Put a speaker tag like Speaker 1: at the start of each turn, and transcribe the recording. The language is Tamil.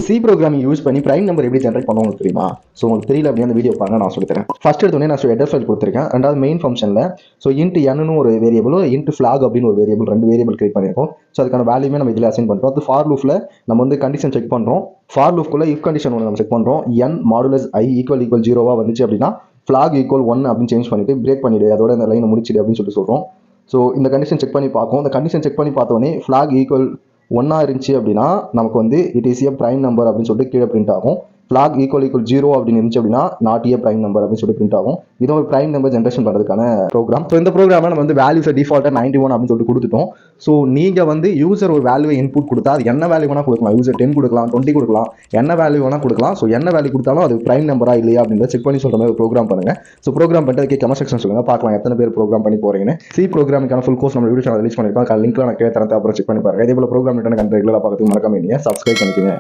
Speaker 1: சி ப்ரோக்ராமிங் யூஸ் பண்ணி பிரைம் நம்பர் எப்படி ஜென்ரேட் பண்ணுவோம் தெரியுமா? ஸோ உங்களுக்கு தெரியல அப்படியே அந்த வீடியோ பாருங்க, நான் சொல்லித்தரேன். ஃபர்ஸ்ட் எடுத்தோடனே நான் ஹெடர் ஃபைல் கொடுத்துருக்கேன். ரெண்டாவது மெயின் ஃபங்க்ஷனில் ஸோ இன்ட் n ஒரு வேரியபிள், இன்ட் ஃபிளாக் அப்படின்னு ஒரு வேரியபிள், ரெண்டு வேரியபிள் கிரியேட் பண்ணியிருக்கோம். ஸோ அதுக்கான வேல்யூமே நம்ம இதில் அசைன் பண்ணுறோம். அது ஃபார் லூஃபில் நம்ம வந்து கண்டிஷன் செக் பண்ணுறோம். ஃபார் லூஃப்குள்ளே இஃப் கண்டிஷன் ஒன்று நம்ம செக் பண்ணுறோம். n மாடுலஸ் i ஈக்குவல் 0 வந்துச்சு அப்படின்னா ஃபிளாக் ஈக்குவல் 1 அப்படின்னு சேஞ்ச் பண்ணிட்டு பிரேக் பண்ணிவிடு, அதோட இந்த லைனை முடிச்சிடு அப்படின்னு சொல்கிறோம். ஸோ இந்த கண்டிஷன் செக் பண்ணி பார்ப்போம். இந்த கண்டிஷன் செக் பண்ணி பார்த்தோன்னே ஃபிளாக் ஈக்குவல் 1 இருந்துச்சு அப்படின்னா நமக்கு வந்து it is a prime number அப்படின்னு சொல்லிட்டு கீழே பிரிண்ட் ஆகும். ஃபிளாக் ஈக்குவல் 0 அப்படின்னு இருந்துச்சு அப்படின்னா நாட் ஏ பிரைம் நம்பர் அப்படின்னு சொல்லிட்டு பிரிண்ட் ஆகும். இது ஒரு பிரைம் நம்பர் ஜென்ரேஷன் பண்ணுறதுக்கான ப்ரோக்ராம். ஸோ இந்த ப்ரோக்ராமில் நம்ம வந்து வேல்யூஸை டிஃபால்ட்டாக 91 அப்படின்னு சொல்லிட்டு கொடுத்துட்டோம். ஸோ நீங்கள் வந்து யூசர் ஒரு வேல்யூவை இன்புட் கொடுத்தா அது என்ன வேல்யூ வேணால் கொடுக்கலாம். யூசர் 10 கொடுக்கலாம், 20 கொடுக்கலாம், என்ன வேல்யூ வேணால் கொடுக்கலாம். ஸோ என்ன வேல்யூ கொடுத்தாலும் அது பிரைம் நம்பரா இல்லையா அப்படின்றத செக் பண்ணி சொல்கிற மாதிரி ப்ரோக்ராம் பண்ணுங்க. ஸோ ப்ரோக்ராம் பண்ணிட்டு கமெண்ட் செக்ஷன் சொல்லுங்க, பார்க்கலாம் எத்தனை பேர் ப்ரோக்ராம் பண்ணி போறீங்கன்னு. சி ப்ரோக்ராமிங்கான ஃபுல் கோர்ஸ் நம்ம வீடியோ சேனல் ரிலீஸ் பண்ணிருக்கோம். லிங்க்ல நான் கேட்கறேன், அப்புறம் செக் பண்ணி பாருங்க. இதே போல ப்ரோக்ராம் கண்டென்ட் ரெகுலராக பார்க்கறதுக்கு மறக்காம சப்ஸ்கிரைப் பண்ணிக்கோங்க.